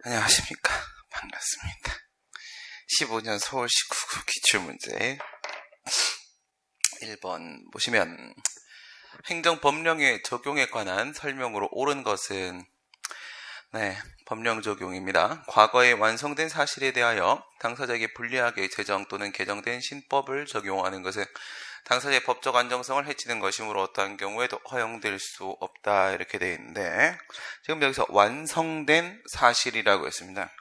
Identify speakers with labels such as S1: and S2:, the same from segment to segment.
S1: 안녕하십니까. 반갑습니다. 15년 서울시 9구 기출문제 1번 보시면 행정법령의 적용에 관한 설명으로 옳은 것은 법령 적용입니다. 과거에 완성된 사실에 대하여 당사자에게 불리하게 제정 또는 개정된 신법을 적용하는 것은 당사자의 법적 안정성을 해치는 것이므로 어떠한 경우에도 허용될 수 없다 이렇게 되어 있는데, 지금 여기서 완성된 사실이라고 했습니다.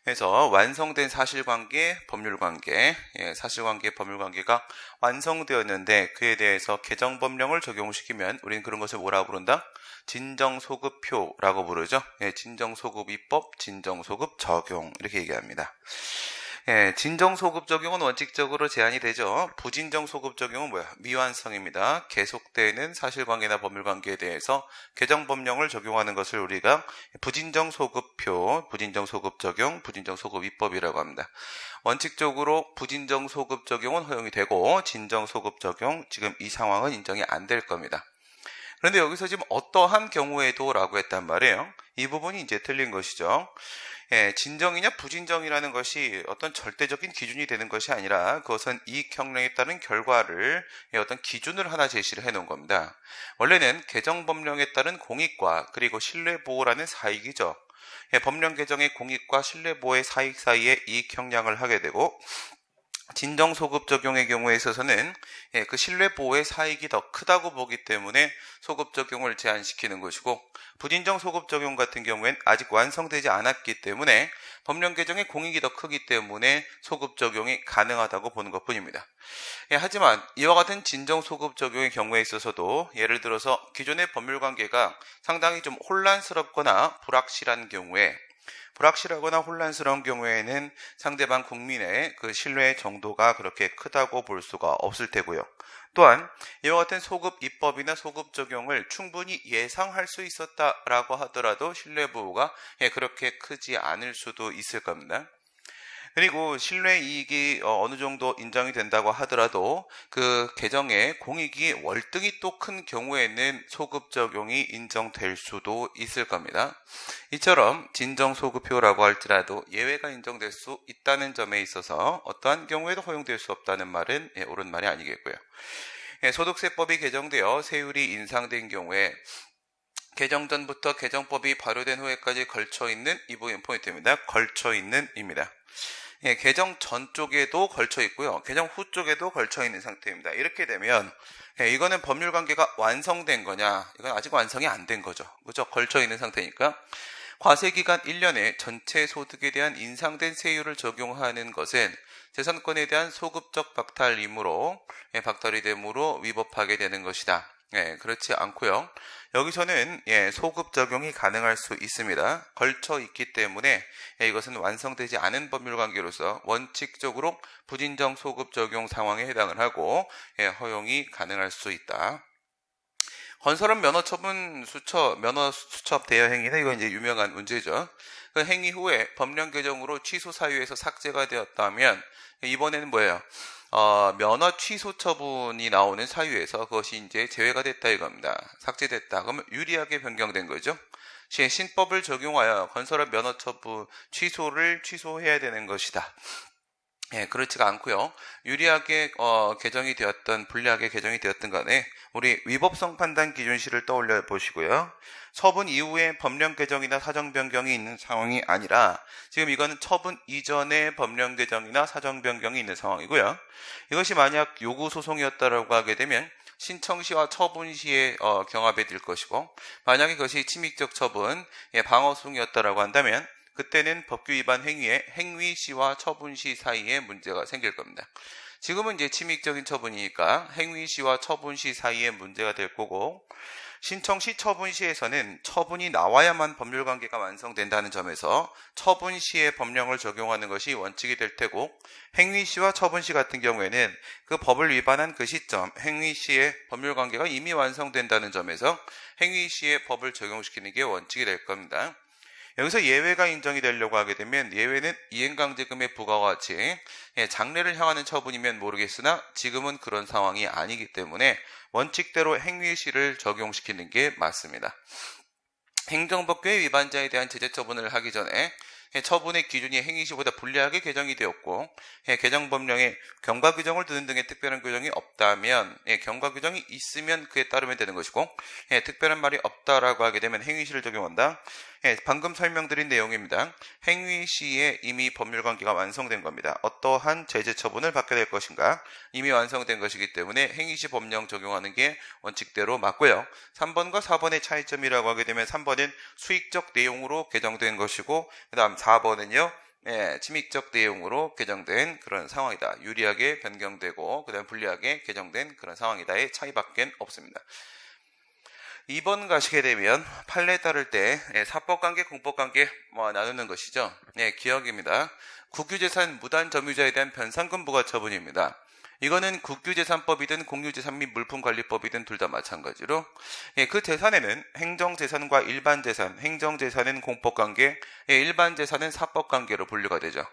S1: 그래서 완성된 사실관계, 법률관계, 사실관계, 법률관계가 완성되었는데 그에 대해서 개정법령을 적용시키면 우리는 그런 것을 뭐라고 부른다? 진정소급표라고 부르죠. 진정소급입법, 진정소급 적용 이렇게 얘기합니다. 진정소급 적용은 원칙적으로 제한이 되죠. 부진정소급 적용은 뭐야? 미완성입니다. 계속되는 사실관계나 법률관계에 대해서 개정법령을 적용하는 것을 우리가 부진정소급표, 부진정소급 적용, 부진정소급입법이라고 합니다. 원칙적으로 부진정소급 적용은 허용이 되고 진정소급 적용, 지금 이 상황은 인정이 안 될 겁니다. 그런데 여기서 지금 어떠한 경우에도 라고 했단 말이에요. 이 부분이 이제 틀린 것이죠. 진정이냐 부진정이라는 것이 어떤 절대적인 기준이 되는 것이 아니라 그것은 이익형량에 따른 결과를 어떤 기준을 하나 제시를 해놓은 겁니다. 원래는 개정법령에 따른 공익과 그리고 신뢰보호라는 사익이죠. 법령 개정의 공익과 신뢰보호의 사익 사이에 이익형량을 하게 되고, 진정소급 적용의 경우에 있어서는 그 신뢰보호의 사익이 더 크다고 보기 때문에 소급 적용을 제한시키는 것이고, 부진정 소급 적용 같은 경우엔 아직 완성되지 않았기 때문에 법령 개정의 공익이 더 크기 때문에 소급 적용이 가능하다고 보는 것뿐입니다. 하지만 이와 같은 진정 소급 적용의 경우에 있어서도 예를 들어서 기존의 법률관계가 상당히 좀 혼란스럽거나 불확실한 경우에, 불확실하거나 혼란스러운 경우에는 상대방 국민의 그 신뢰의 정도가 그렇게 크다고 볼 수가 없을 테고요. 또한 이와 같은 소급 입법이나 소급 적용을 충분히 예상할 수 있었다라고 하더라도 신뢰 보호가 그렇게 크지 않을 수도 있을 겁니다. 그리고 신뢰 이익이 어느 정도 인정이 된다고 하더라도 그 개정의 공익이 월등히 또 큰 경우에는 소급 적용이 인정될 수도 있을 겁니다. 이처럼 진정소급표라고 할지라도 예외가 인정될 수 있다는 점에 있어서 어떠한 경우에도 허용될 수 없다는 말은 옳은 말이 아니겠고요. 소득세법이 개정되어 세율이 인상된 경우에 개정 전부터 개정법이 발효된 후에까지 걸쳐있는 이 부분 포인트입니다. 걸쳐있는입니다. 개정 전 쪽에도 걸쳐 있고요. 개정 후 쪽에도 걸쳐 있는 상태입니다. 이렇게 되면 이거는 법률관계가 완성된 거냐? 이건 아직 완성이 안 된 거죠. 그죠? 걸쳐 있는 상태니까. 과세기간 1년에 전체 소득에 대한 인상된 세율을 적용하는 것은 재산권에 대한 소급적 박탈이므로 박탈이 되므로 위법하게 되는 것이다. 그렇지 않고요. 여기서는 소급 적용이 가능할 수 있습니다. 걸쳐 있기 때문에 이것은 완성되지 않은 법률관계로서 원칙적으로 부진정 소급 적용 상황에 해당을 하고 허용이 가능할 수 있다. 건설업 면허처분 수첩, 면허 수첩 대여 행위는 이거 이제 유명한 문제죠. 그 행위 후에 법령 개정으로 취소 사유에서 삭제가 되었다면 이번에는 뭐예요? 면허 취소 처분이 나오는 사유에서 그것이 이제 제외가 됐다 이겁니다. 삭제됐다. 그러면 유리하게 변경된 거죠. 신법을 적용하여 건설업 면허 처분 취소를 취소해야 되는 것이다. 그렇지가 않고요. 유리하게 개정이 되었던, 불리하게 개정이 되었던 간에 우리 위법성 판단 기준실을 떠올려 보시고요. 처분 이후에 법령 개정이나 사정 변경이 있는 상황이 아니라 지금 이거는 처분 이전에 법령 개정이나 사정 변경이 있는 상황이고요. 이것이 만약 요구 소송이었다라고 하게 되면 신청 시와 처분 시에 경합이 될 것이고, 만약에 그것이 침입적 처분, 방어 소송이었다라고 한다면 그때는 법규 위반 행위에 행위 시와 처분 시 사이에 문제가 생길 겁니다. 지금은 이제 침입적인 처분이니까 행위 시와 처분 시 사이에 문제가 될 거고, 신청 시 처분 시에서는 처분이 나와야만 법률관계가 완성된다는 점에서 처분 시에 법령을 적용하는 것이 원칙이 될 테고, 행위 시와 처분 시 같은 경우에는 그 법을 위반한 그 시점, 행위 시에 법률관계가 이미 완성된다는 점에서 행위 시에 법을 적용시키는 게 원칙이 될 겁니다. 여기서 예외가 인정이 되려고 하게 되면 예외는 이행강제금의 부과와 같이 장래를 향하는 처분이면 모르겠으나 지금은 그런 상황이 아니기 때문에 원칙대로 행위시를 적용시키는 게 맞습니다. 행정법규의 위반자에 대한 제재 처분을 하기 전에 처분의 기준이 행위시보다 불리하게 개정이 되었고 개정 법령에 경과 규정을 두는 등의 특별한 규정이 없다면 경과 규정이 있으면 그에 따르면 되는 것이고 특별한 말이 없다라고 하게 되면 행위시를 적용한다. 방금 설명드린 내용입니다. 행위시에 이미 법률관계가 완성된 겁니다. 어떠한 제재 처분을 받게 될 것인가 이미 완성된 것이기 때문에 행위시 법령 적용하는 게 원칙대로 맞고요. 3번과 4번의 차이점이라고 하게 되면 3번은 수익적 내용으로 개정된 것이고 그 다음 4번은요 침익적 내용으로 개정된 그런 상황이다. 유리하게 변경되고 그 다음 불리하게 개정된 그런 상황이다의 차이밖에 없습니다. 2번 가시게 되면 판례에 따를 때 사법관계, 공법관계 나누는 것이죠. 기억입니다. 국유재산 무단 점유자에 대한 변상금 부과 처분입니다. 이거는 국유재산법이든 공유재산 및 물품관리법이든 둘 다 마찬가지로 그 재산에는 행정재산과 일반재산, 행정재산은 공법관계, 일반재산은 사법관계로 분류가 되죠.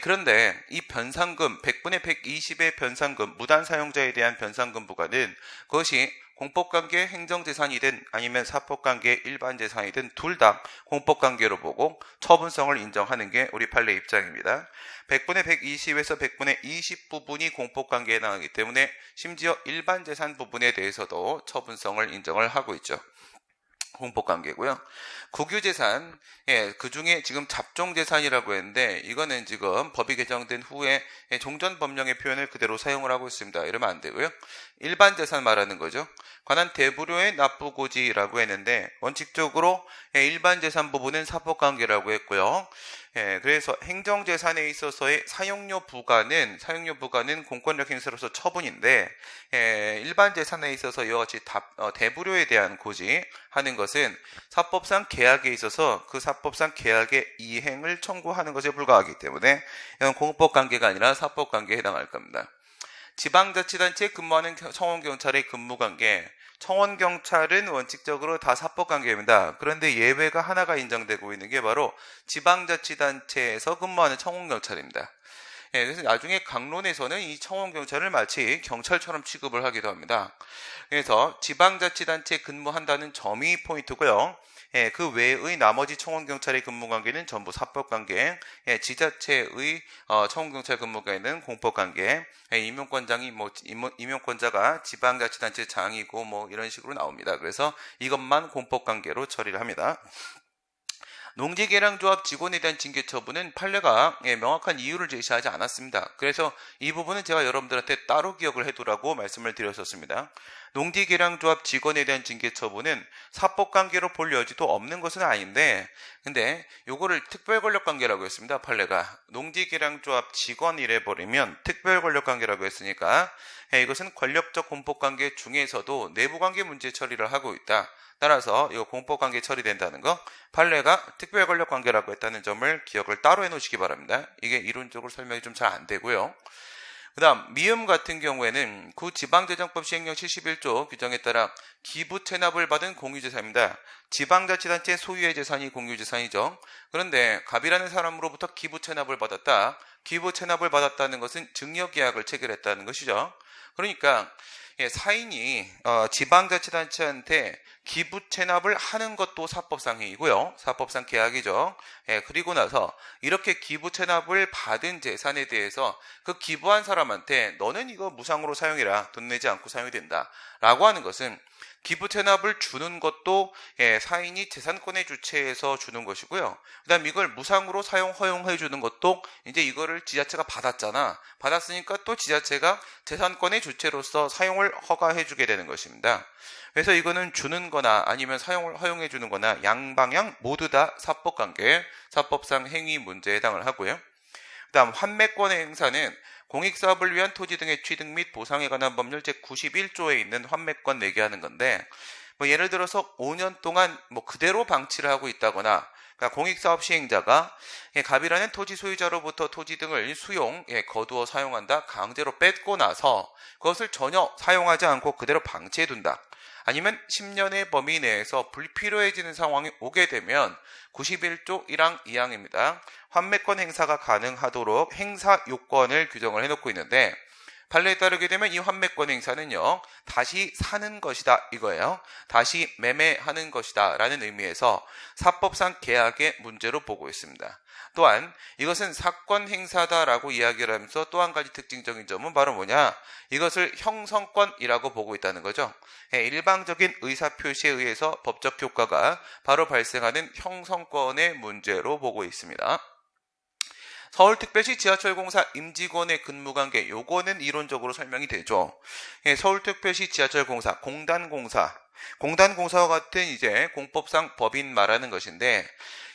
S1: 그런데 이 변상금 100분의 120의 변상금 무단 사용자에 대한 변상금 부과는 그것이 공법관계 행정재산이든 아니면 사법관계 일반재산이든 둘 다 공법관계로 보고 처분성을 인정하는 게 우리 판례 입장입니다. 100분의 120에서 100분의 20 부분이 공법관계에 나가기 때문에 심지어 일반재산 부분에 대해서도 처분성을 인정을 하고 있죠. 공법관계고요. 국유재산, 그 중에 지금 잡종재산이라고 했는데 이거는 지금 법이 개정된 후에 종전 법령의 표현을 그대로 사용을 하고 있습니다. 이러면 안 되고요. 일반재산 말하는 거죠. 관한 대부료의 납부고지라고 했는데 원칙적으로 일반재산 부분은 사법관계라고 했고요. 그래서 행정재산에 있어서의 사용료 부과는 공권력 행사로서 처분인데 일반재산에 있어서 이와 같이 대부료에 대한 고지하는 것은 사법상 계약에 있어서 그 사법상 계약의 이행을 청구하는 것에 불과하기 때문에 이건 공법관계가 아니라 사법관계에 해당할 겁니다. 지방자치단체에 근무하는 청원경찰의 근무관계, 청원경찰은 원칙적으로 다 사법관계입니다. 그런데 예외가 하나가 인정되고 있는 게 바로 지방자치단체에서 근무하는 청원경찰입니다. 그래서 나중에 강론에서는 이 청원경찰을 마치 경찰처럼 취급을 하기도 합니다. 그래서 지방자치단체에 근무한다는 점이 포인트고요. 그 외의 나머지 청원경찰의 근무관계는 전부 사법관계, 지자체의 청원경찰 근무관계는 공법관계, 임용권자가 지방자치단체 장이고 이런 식으로 나옵니다. 그래서 이것만 공법관계로 처리를 합니다. 농지계량조합 직원에 대한 징계 처분은 판례가 명확한 이유를 제시하지 않았습니다. 그래서 이 부분은 제가 여러분들한테 따로 기억을 해두라고 말씀을 드렸었습니다. 농지계량조합 직원에 대한 징계 처분은 사법관계로 볼 여지도 없는 것은 아닌데 근데 요거를 특별권력관계라고 했습니다. 판례가 농지계량조합 직원이래 버리면 특별권력관계라고 했으니까 이것은 권력적 공법관계 중에서도 내부관계 문제 처리를 하고 있다. 따라서 이거 공법관계 처리된다는 거 판례가 특별권력관계라고 했다는 점을 기억을 따로 해놓으시기 바랍니다. 이게 이론적으로 설명이 좀 잘 안 되고요. 그 다음 미음 같은 경우에는 구지방재정법 시행령 71조 규정에 따라 기부 체납을 받은 공유재산입니다. 지방자치단체 소유의 재산이 공유재산이죠. 그런데 갑이라는 사람으로부터 기부 체납을 받았다. 기부 체납을 받았다는 것은 증여계약을 체결했다는 것이죠. 그러니까 사인이 지방자치단체한테 기부 체납을 하는 것도 사법상 행위고요. 사법상 계약이죠. 그리고 나서 이렇게 기부 체납을 받은 재산에 대해서 그 기부한 사람한테 너는 이거 무상으로 사용해라. 돈 내지 않고 사용이 된다. 라고 하는 것은 기부 체납을 주는 것도 사인이 재산권의 주체에서 주는 것이고요. 그 다음 이걸 무상으로 사용 허용해 주는 것도 이제 이거를 지자체가 받았잖아. 받았으니까 또 지자체가 재산권의 주체로서 사용을 허가해 주게 되는 것입니다. 그래서 이거는 주는 거나 아니면 사용을 허용해 주는 거나 양방향 모두 다 사법관계, 사법상 행위 문제에 해당을 하고요. 그 다음 환매권의 행사는 공익사업을 위한 토지 등의 취득 및 보상에 관한 법률 제91조에 있는 환매권 내게 하는 건데 예를 들어서 5년 동안 그대로 방치를 하고 있다거나 그러니까 공익사업 시행자가 갑이라는 토지 소유자로부터 토지 등을 거두어 사용한다. 강제로 뺏고 나서 그것을 전혀 사용하지 않고 그대로 방치해둔다. 아니면 10년의 범위 내에서 불필요해지는 상황이 오게 되면 91조 1항 2항입니다. 환매권 행사가 가능하도록 행사 요건을 규정을 해놓고 있는데 판례에 따르게 되면 이 환매권 행사는요, 다시 사는 것이다 이거예요. 다시 매매하는 것이다 라는 의미에서 사법상 계약의 문제로 보고 있습니다. 또한 이것은 사건 행사다라고 이야기를 하면서 또 한 가지 특징적인 점은 바로 뭐냐? 이것을 형성권이라고 보고 있다는 거죠. 일방적인 의사표시에 의해서 법적 효과가 바로 발생하는 형성권의 문제로 보고 있습니다. 서울특별시 지하철공사 임직원의 근무관계, 요거는 이론적으로 설명이 되죠. 서울특별시 지하철공사, 공단공사와 같은 이제 공법상 법인 말하는 것인데,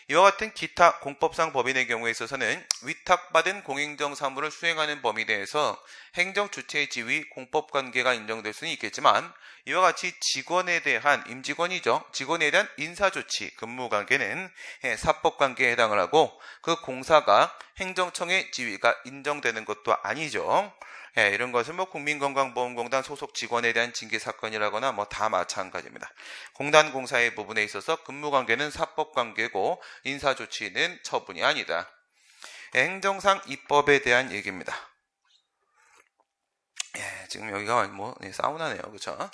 S1: 이와 같은 기타 공법상 법인의 경우에 있어서는 위탁받은 공행정 사무를 수행하는 범위에 대해서 행정 주체의 지위, 공법관계가 인정될 수는 있겠지만, 이와 같이 직원에 대한, 임직원이죠. 직원에 대한 인사조치, 근무관계는 사법관계에 해당을 하고, 그 공사가 행정청의 지위가 인정되는 것도 아니죠. 이런 것은 국민건강보험공단 소속 직원에 대한 징계 사건이라거나 다 마찬가지입니다. 공단공사의 부분에 있어서 근무관계는 사법관계고 인사조치는 처분이 아니다. 행정상 입법에 대한 얘기입니다. 지금 여기가 사우나네요, 그렇죠?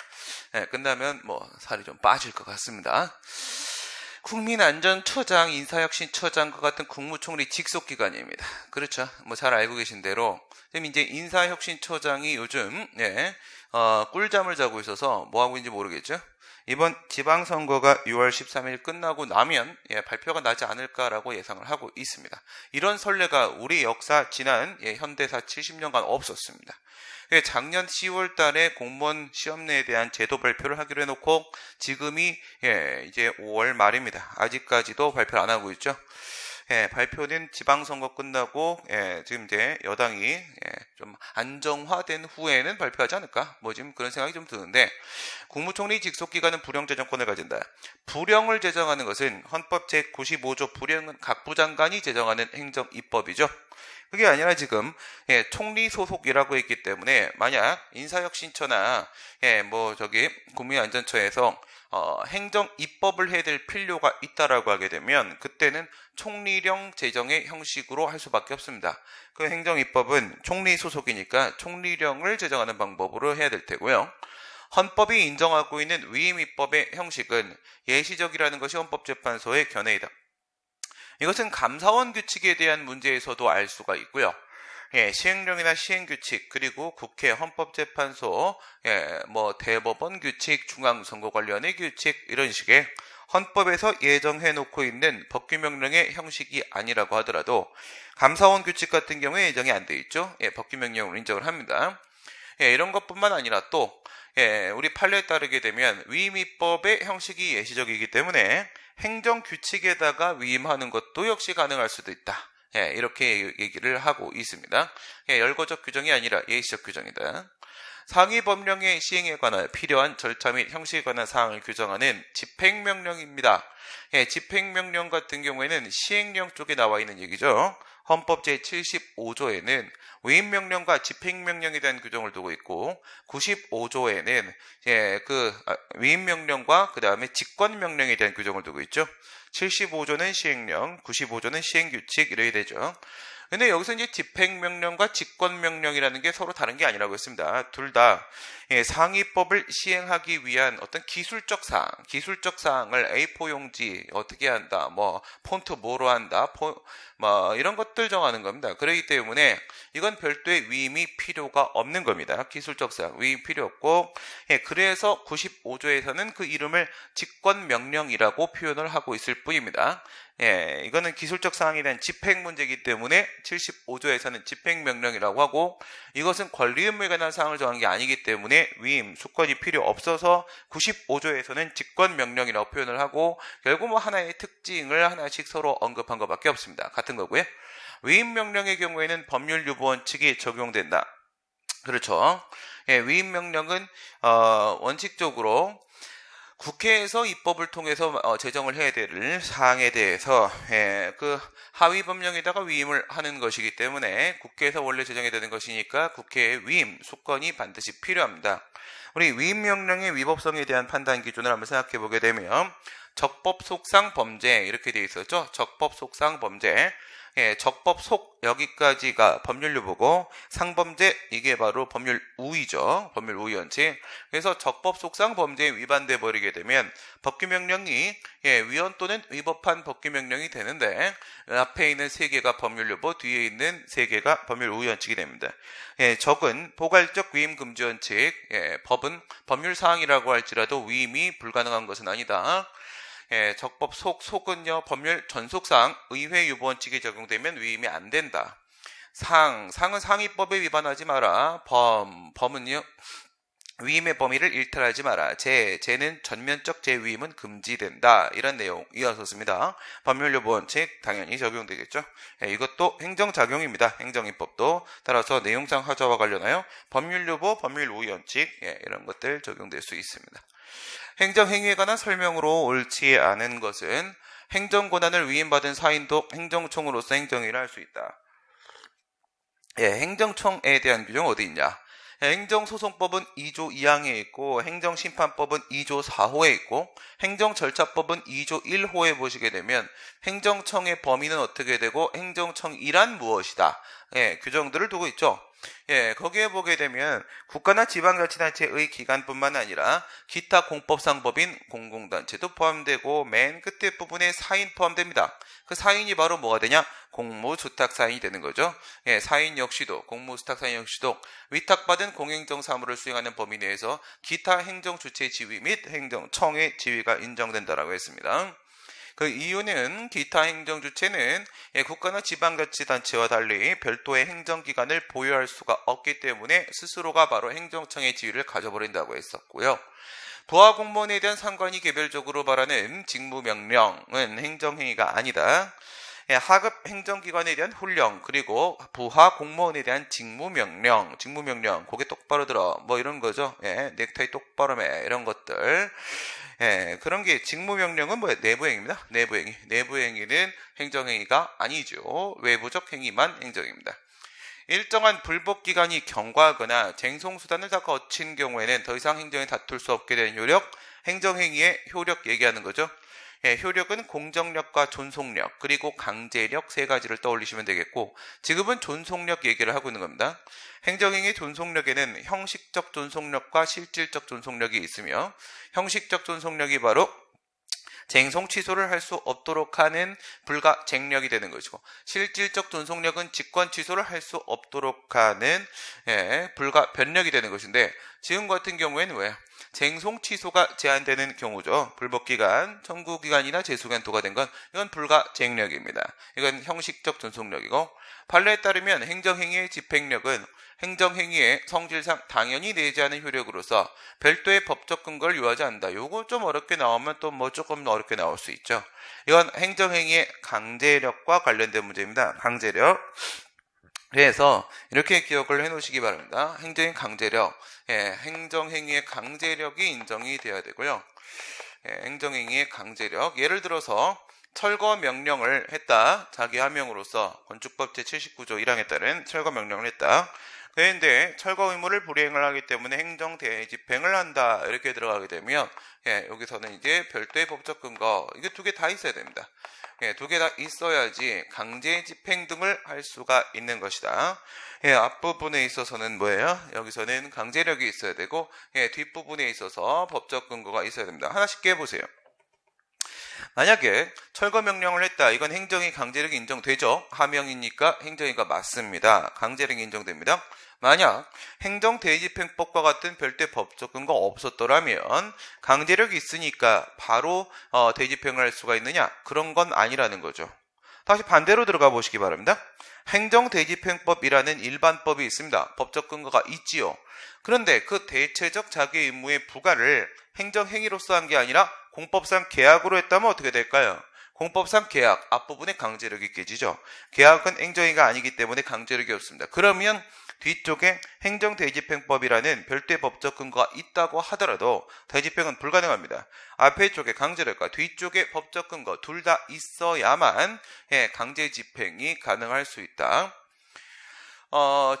S1: 끝나면 살이 좀 빠질 것 같습니다. 국민안전처장, 인사혁신처장과 같은 국무총리 직속기관입니다. 그렇죠. 잘 알고 계신 대로 지금 이제 인사혁신처장이 요즘 꿀잠을 자고 있어서 뭐 하고 있는지 모르겠죠. 이번 지방선거가 6월 13일 끝나고 나면 발표가 나지 않을까라고 예상을 하고 있습니다. 이런 선례가 우리 역사 지난 현대사 70년간 없었습니다. 작년 10월 달에 공무원 시험내에 대한 제도 발표를 하기로 해놓고 지금이 이제 5월 말입니다. 아직까지도 발표를 안 하고 있죠. 발표는 지방선거 끝나고 지금 이제 여당이 좀 안정화된 후에는 발표하지 않을까? 지금 그런 생각이 좀 드는데, 국무총리 직속기관은 불령제정권을 가진다. 불령을 제정하는 것은 헌법 제95조 불령은 각 부장관이 제정하는 행정입법이죠. 그게 아니라 지금 총리 소속이라고 했기 때문에 만약 인사혁신처나 국민안전처에서 행정 입법을 해야 될 필요가 있다라고 하게 되면 그때는 총리령 제정의 형식으로 할 수밖에 없습니다. 그 행정 입법은 총리 소속이니까 총리령을 제정하는 방법으로 해야 될 테고요. 헌법이 인정하고 있는 위임 입법의 형식은 예시적이라는 것이 헌법재판소의 견해이다. 이것은 감사원 규칙에 대한 문제에서도 알 수가 있고요. 시행령이나 시행규칙, 그리고 국회, 헌법재판소, 대법원 규칙, 중앙선거관리위원회 규칙, 이런 식의 헌법에서 예정해놓고 있는 법규명령의 형식이 아니라고 하더라도 감사원 규칙 같은 경우에 예정이 안 돼 있죠. 법규명령으로 인정을 합니다. 이런 것뿐만 아니라 또 우리 판례에 따르게 되면 위임입법의 형식이 예시적이기 때문에 행정규칙에다가 위임하는 것도 역시 가능할 수도 있다. 이렇게 얘기를 하고 있습니다. 열거적 규정이 아니라 예시적 규정이다. 상위 법령의 시행에 관한 필요한 절차 및 형식에 관한 사항을 규정하는 집행명령입니다. 집행명령 같은 경우에는 시행령 쪽에 나와 있는 얘기죠. 헌법 제75조에는 위임명령과 집행명령에 대한 규정을 두고 있고 95조에는 위임명령과 그 다음에 직권명령에 대한 규정을 두고 있죠. 75조는 시행령, 95조는 시행규칙 이래야 되죠. 근데 여기서 이제 집행명령과 직권명령이라는 게 서로 다른 게 아니라고 했습니다. 둘 다 상위법을 시행하기 위한 어떤 기술적 사항을 A4 용지 어떻게 한다, 폰트 뭐로 한다, 이런 것들 정하는 겁니다. 그렇기 때문에 이건 별도의 위임이 필요가 없는 겁니다. 기술적 사항, 위임 필요 없고, 그래서 95조에서는 그 이름을 직권명령이라고 표현을 하고 있을 뿐입니다. 이거는 기술적 사항에 대한 집행 문제이기 때문에 75조에서는 집행명령이라고 하고, 이것은 권리의무에 관한 사항을 정한 게 아니기 때문에 위임, 수권이 필요 없어서 95조에서는 직권명령이라고 표현을 하고, 결국 하나의 특징을 하나씩 서로 언급한 것밖에 없습니다. 같은 거고요. 위임명령의 경우에는 법률유보원칙이 적용된다. 그렇죠. 위임명령은 원칙적으로 국회에서 입법을 통해서 제정을 해야 될 사항에 대해서 그 하위 법령에다가 위임을 하는 것이기 때문에 국회에서 원래 제정해야 되는 것이니까 국회의 위임, 수권이 반드시 필요합니다. 우리 위임명령의 위법성에 대한 판단 기준을 한번 생각해 보게 되면 적법 속상 범죄 이렇게 되어 있었죠. 적법 속상 범죄. 적법 속 여기까지가 법률 유보고 상범죄 이게 바로 법률 우위죠. 법률 우위 원칙. 그래서 적법 속상 범죄에 위반돼 버리게 되면 법규명령이 위헌 또는 위법한 법규명령이 되는데 앞에 있는 3개가 법률 유보, 뒤에 있는 3개가 법률 우위 원칙이 됩니다. 적은 포괄적 위임 금지 원칙. 법은 법률 사항이라고 할지라도 위임이 불가능한 것은 아니다. 적법 속은요 법률 전속상 의회 유보 원칙이 적용되면 위임이 안 된다. 상은 상위법에 위반하지 마라. 범은요 위임의 범위를 일탈하지 마라. 제는 전면적 재위임은 금지된다. 이런 내용이었습니다. 법률 유보 원칙 당연히 적용되겠죠. 이것도 행정작용입니다. 행정입법도. 따라서 내용상 하자와 관련하여 법률 유보, 법률 우위 원칙 이런 것들 적용될 수 있습니다. 행정행위에 관한 설명으로 옳지 않은 것은 행정권한을 위임받은 사인도 행정총으로서 행정일을 할 수 있다. 행정총에 대한 규정 어디 있냐? 행정소송법은 2조 2항에 있고 행정심판법은 2조 4호에 있고 행정절차법은 2조 1호에 보시게 되면 행정청의 범위는 어떻게 되고 행정청이란 무엇이다. 규정들을 두고 있죠. 거기에 보게 되면 국가나 지방자치단체의 기관뿐만 아니라 기타 공법상 법인 공공단체도 포함되고 맨 끝에 부분에 사인 포함됩니다. 그 사인이 바로 뭐가 되냐? 공무수탁사인이 되는 거죠. 사인 역시도 공무수탁사인 역시도 위탁받은 공행정 사무를 수행하는 범위 내에서 기타 행정주체 지위 및 행정청의 지위가 인정된다라고 했습니다. 그 이유는 기타 행정주체는 국가나 지방자치단체와 달리 별도의 행정기관을 보유할 수가 없기 때문에 스스로가 바로 행정청의 지위를 가져버린다고 했었고요. 부하 공무원에 대한 상관이 개별적으로 발하는 직무명령은 행정행위가 아니다. 하급 행정기관에 대한 훈령 그리고 부하 공무원에 대한 직무명령 고개 똑바로 들어 뭐 이런 거죠. 넥타이 똑바로 매 이런 것들. 그런 게 직무명령은 뭐예요? 내부행위입니다. 내부행위는 행정행위가 아니죠. 외부적 행위만 행정입니다. 일정한 불법기관이 경과하거나 쟁송수단을 다 거친 경우에는 더 이상 행정에 다툴 수 없게 되는 효력, 행정행위의 효력 얘기하는 거죠. 효력은 공정력과 존속력 그리고 강제력 3가지를 떠올리시면 되겠고 지금은 존속력 얘기를 하고 있는 겁니다. 행정행위 존속력에는 형식적 존속력과 실질적 존속력이 있으며 형식적 존속력이 바로 쟁송 취소를 할 수 없도록 하는 불가쟁력이 되는 것이고 실질적 존속력은 직권 취소를 할 수 없도록 하는 불가변력이 되는 것인데 지금 같은 경우에는 왜? 쟁송 취소가 제한되는 경우죠. 불법기간, 청구기간이나 재수기간 도과된 건 이건 불가쟁력입니다. 이건 형식적 존속력이고 판례에 따르면 행정행위의 집행력은 행정행위의 성질상 당연히 내재하는 효력으로서 별도의 법적 근거를 요하지 않는다. 요거 좀 어렵게 나오면 또 뭐 조금 어렵게 나올 수 있죠. 이건 행정행위의 강제력과 관련된 문제입니다. 강제력. 그래서 이렇게 기억을 해놓으시기 바랍니다. 행정의 강제력, 행정행위의 강제력이 인정이 되어야 되고요. 행정행위의 강제력, 예를 들어서 철거 명령을 했다. 자기 하명으로서 건축법 제79조 1항에 따른 철거 명령을 했다. 그런데 철거 의무를 불이행을 하기 때문에 행정 대집행을 한다. 이렇게 들어가게 되면 여기서는 이제 별도의 법적 근거 이게 2개 다 있어야 됩니다. 2개 다 있어야지 강제 집행 등을 할 수가 있는 것이다. 앞부분에 있어서는 뭐예요? 여기서는 강제력이 있어야 되고 뒷부분에 있어서 법적 근거가 있어야 됩니다. 하나씩 깨보세요. 만약에 철거 명령을 했다. 이건 행정이 강제력이 인정되죠. 하명이니까 행정이가 맞습니다. 강제력이 인정됩니다. 만약 행정대집행법과 같은 별도의 법적 근거가 없었더라면 강제력이 있으니까 바로 대집행을 할 수가 있느냐? 그런 건 아니라는 거죠. 다시 반대로 들어가 보시기 바랍니다. 행정대집행법이라는 일반법이 있습니다. 법적 근거가 있지요. 그런데 그 대체적 자기 의무의 부과를 행정행위로서 한 게 아니라 공법상 계약으로 했다면 어떻게 될까요? 공법상 계약, 앞부분에 강제력이 깨지죠. 계약은 행정행위가 아니기 때문에 강제력이 없습니다. 그러면 뒤쪽에 행정대집행법이라는 별도의 법적 근거가 있다고 하더라도 대집행은 불가능합니다. 앞에 쪽에 강제력과 뒤쪽에 법적 근거 둘 다 있어야만 강제집행이 가능할 수 있다.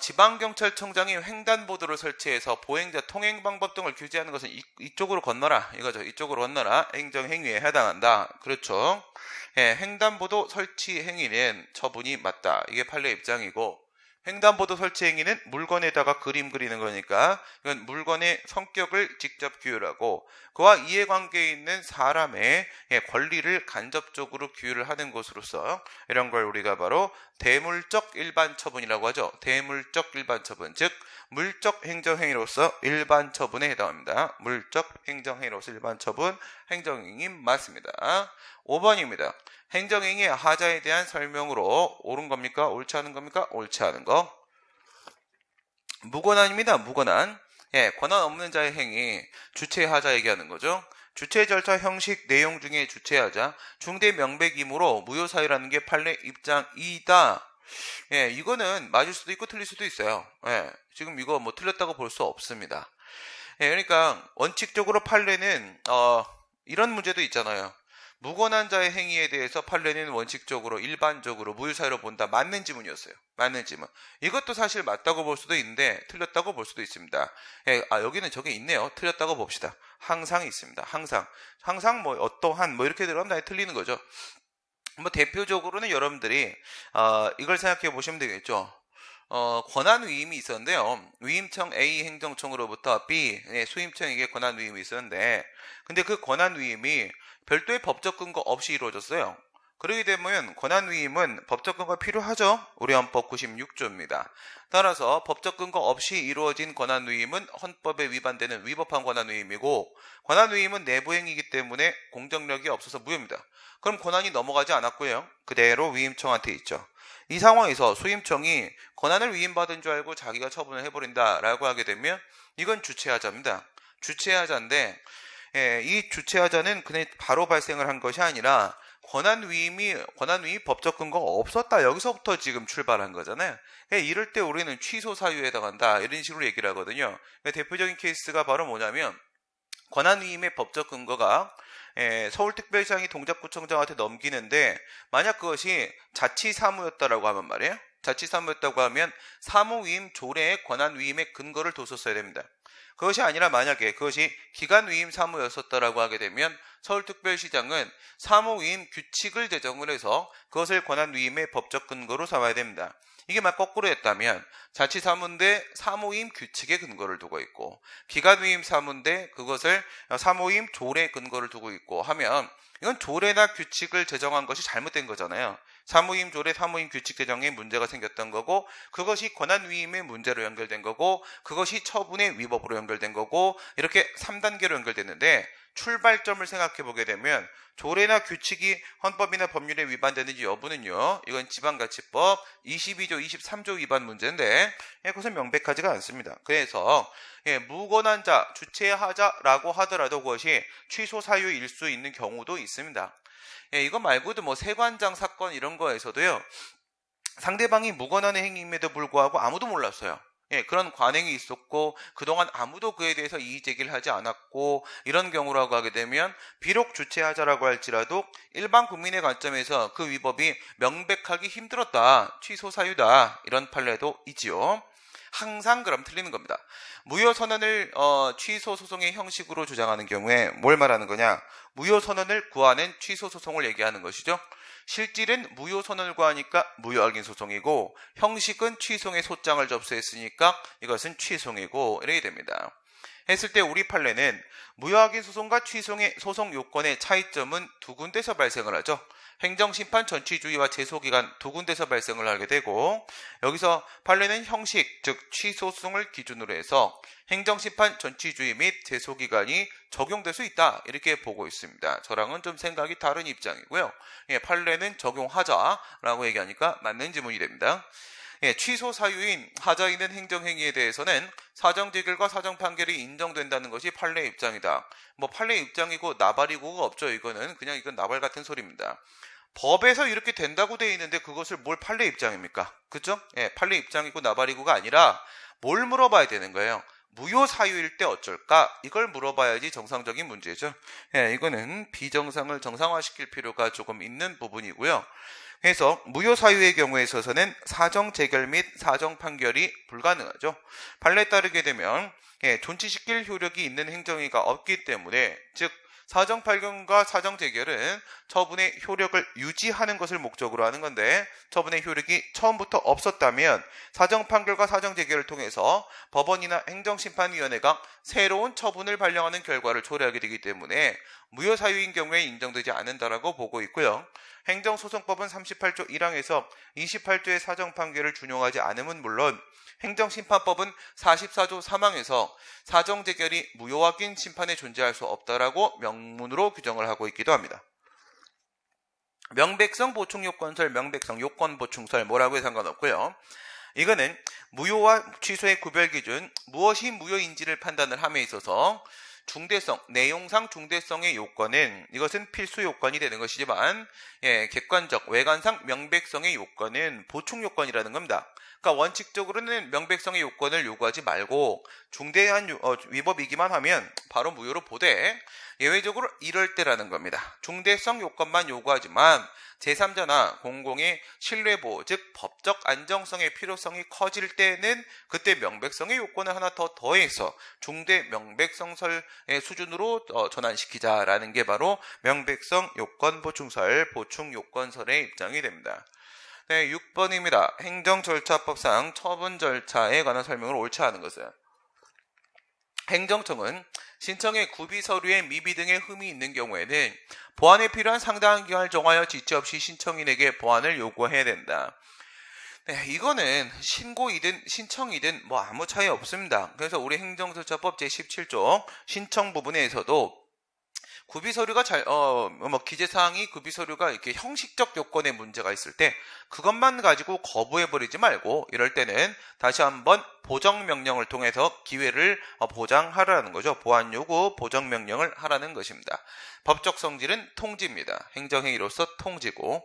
S1: 지방경찰청장이 횡단보도를 설치해서 보행자 통행 방법 등을 규제하는 것은 이쪽으로 건너라 이거죠. 이쪽으로 건너라 행정행위에 해당한다. 그렇죠. 예, 횡단보도 설치 행위는 처분이 맞다. 이게 판례 입장이고, 횡단보도 설치 행위는 물건에다가 그림 그리는 거니까 이건 물건의 성격을 직접 규율하고 그와 이해관계에 있는 사람의 권리를 간접적으로 규율을 하는 것으로서 이런 걸 우리가 바로 대물적 일반 처분이라고 하죠. 대물적 일반 처분, 즉 물적 행정행위로서 일반 처분에 해당합니다. 물적 행정행위로서 일반 처분, 행정행위 맞습니다. 5번입니다. 행정행위의 하자에 대한 설명으로 옳은 겁니까? 옳지 않은 겁니까? 옳지 않은 거. 무권한입니다. 무권한. 예, 권한 없는 자의 행위, 주체 하자 얘기하는 거죠. 주체 절차 형식 내용 중에 주체 하자, 중대 명백이므로 무효사유라는 게 판례 입장이다. 예, 이거는 맞을 수도 있고 틀릴 수도 있어요. 예, 지금 이거 뭐 틀렸다고 볼 수 없습니다. 예, 그러니까 원칙적으로 판례는 이런 문제도 있잖아요. 무권한 자의 행위에 대해서 판례는 원칙적으로 일반적으로 무효사유로 본다. 맞는 지문이었어요. 맞는 지문. 이것도 사실 맞다고 볼 수도 있는데 틀렸다고 볼 수도 있습니다. 예, 여기는 저게 있네요. 틀렸다고 봅시다. 항상 있습니다. 항상 뭐 어떠한 뭐 이렇게 들어가면 다 틀리는 거죠. 뭐 대표적으로는 여러분들이 이걸 생각해 보시면 되겠죠. 권한 위임이 있었는데요. 위임청 A 행정청으로부터 B 수임청에게 권한 위임이 있었는데, 근데 그 권한 위임이 별도의 법적 근거 없이 이루어졌어요. 그러게 되면 권한 위임은 법적 근거가 필요하죠. 우리 헌법 96조입니다. 따라서 법적 근거 없이 이루어진 권한 위임은 헌법에 위반되는 위법한 권한 위임이고, 권한 위임은 내부행위이기 때문에 공정력이 없어서 무효입니다. 그럼 권한이 넘어가지 않았고요. 그대로 위임청한테 있죠. 이 상황에서 수임청이 권한을 위임받은 줄 알고 자기가 처분을 해버린다라고 하게 되면 이건 주체하자입니다. 주체하자인데, 이 주체하자는 그냥 바로 발생을 한 것이 아니라 권한 위임이 법적 근거가 없었다. 여기서부터 지금 출발한 거잖아요. 이럴 때 우리는 취소 사유에 해당한다. 이런 식으로 얘기를 하거든요. 대표적인 케이스가 바로 뭐냐면, 권한 위임의 법적 근거가 서울특별시장이 동작구청장한테 넘기는데, 만약 그것이 자치사무였다라고 하면 말이에요. 자치사무였다고 하면 사무위임 조례의 권한 위임의 근거를 뒀었어야 됩니다. 그것이 아니라 만약에 그것이 기간위임 사무였었다라고 하게 되면 서울특별시장은 사무위임 규칙을 제정을 해서 그것을 권한위임의 법적 근거로 삼아야 됩니다. 이게 막 거꾸로 했다면 자치사무인데 사무위임 규칙의 근거를 두고 있고, 기간위임 사무인데 그것을 사무위임 조례 근거를 두고 있고 하면 이건 조례나 규칙을 제정한 것이 잘못된 거잖아요. 사무위임 조례, 사무위임 규칙 제정에 문제가 생겼던 거고, 그것이 권한위임의 문제로 연결된 거고, 그것이 처분의 위법으로 연결된 거고, 이렇게 3단계로 연결됐는데, 출발점을 생각해 보게 되면 조례나 규칙이 헌법이나 법률에 위반되는지 여부는요, 이건 지방자치법 22조, 23조 위반 문제인데 그것은 명백하지가 않습니다. 그래서 무권한 자, 주체하자라고 하더라도 그것이 취소 사유일 수 있는 경우도 있습니다. 이거 말고도 뭐 세관장 사건 이런 거에서도요, 상대방이 무권한의 행위임에도 불구하고 아무도 몰랐어요. 그런 관행이 있었고 그동안 아무도 그에 대해서 이의제기를 하지 않았고, 이런 경우라고 하게 되면 비록 주체하자라고 할지라도 일반 국민의 관점에서 그 위법이 명백하기 힘들었다, 취소 사유다, 이런 판례도 있지요. 항상 그럼 틀리는 겁니다. 무효선언을 취소 소송의 형식으로 주장하는 경우에 뭘 말하는 거냐? 무효선언을 구하는 취소 소송을 얘기하는 것이죠. 실질은 무효선언을 구하니까 무효확인 소송이고, 형식은 취소의 소장을 접수했으니까 이것은 취소이고, 이렇게 됩니다. 했을 때 우리 판례는 무효확인 소송과 취소의 소송 요건의 차이점은 두 군데서 발생을 하죠. 행정심판 전치주의와 제소기간 두 군데서 발생을 하게 되고, 여기서 판례는 형식, 즉 취소소송을 기준으로 해서 행정심판 전치주의 및 제소기간이 적용될 수 있다, 이렇게 보고 있습니다. 저랑은 좀 생각이 다른 입장이고요. 판례는 적용하자라고 얘기하니까 맞는 지문이 됩니다. 취소 사유인 하자 있는 행정행위에 대해서는 사정재결과 사정판결이 인정된다는 것이 판례 입장이다. 뭐 판례 입장이고 나발이고가 없죠. 이건 나발 같은 소리입니다. 법에서 이렇게 된다고 되어 있는데 그것을 뭘 판례 입장입니까? 그죠? 판례 입장이고 나발이고가 아니라 뭘 물어봐야 되는 거예요. 무효 사유일 때 어쩔까? 이걸 물어봐야지 정상적인 문제죠. 이거는 비정상을 정상화시킬 필요가 조금 있는 부분이고요. 그래서 무효 사유의 경우에 있어서는 사정 재결 및 사정 판결이 불가능하죠. 판례에 따르게 되면 존치시킬 효력이 있는 행정위가 없기 때문에, 즉 사정 발견과 사정 재결은 처분의 효력을 유지하는 것을 목적으로 하는 건데, 처분의 효력이 처음부터 없었다면 사정 판결과 사정 재결을 통해서 법원이나 행정심판위원회가 새로운 처분을 발령하는 결과를 초래하게 되기 때문에 무효 사유인 경우에 인정되지 않는다라고 보고 있고요. 행정소송법은 38조 1항에서 28조의 사정 판결을 준용하지 않음은 물론, 행정심판법은 44조 3항에서 사정 재결이 무효확인 심판에 존재할 수 없다라고 명문으로 규정을 하고 있기도 합니다. 명백성 보충요건설, 명백성 요건보충설 뭐라고 해도 상관없고요. 이거는 무효와 취소의 구별기준, 무엇이 무효인지를 판단을 함에 있어서 중대성, 내용상 중대성의 요건은, 이것은 필수 요건이 되는 것이지만, 객관적, 외관상 명백성의 요건은 보충 요건이라는 겁니다. 그러니까 원칙적으로는 명백성의 요건을 요구하지 말고 중대한 위법이기만 하면 바로 무효로 보되, 예외적으로 이럴 때라는 겁니다. 중대성 요건만 요구하지만 제3자나 공공의 신뢰보호, 즉 법적 안정성의 필요성이 커질 때는 그때 명백성의 요건을 하나 더 더해서 중대 명백성설의 수준으로 전환시키자라는 게 바로 명백성 요건 보충설, 보충 요건설의 입장이 됩니다. 네, 6번입니다. 행정절차법상 처분 절차에 관한 설명을 옳지 않은 것은, 행정청은 신청의 구비 서류에 미비 등의 흠이 있는 경우에는 보완에 필요한 상당한 기간을 정하여 지체 없이 신청인에게 보완을 요구해야 된다. 네, 이거는 신고이든 신청이든 뭐 아무 차이 없습니다. 그래서 우리 행정절차법 제17조 신청 부분에서도 구비서류가 기재사항이 구비서류가 이렇게 형식적 요건에 문제가 있을 때 그것만 가지고 거부해버리지 말고, 이럴 때는 다시 한번 보정명령을 통해서 기회를 보장하라는 거죠. 보완 요구 보정명령을 하라는 것입니다. 법적 성질은 통지입니다. 행정행위로서 통지고,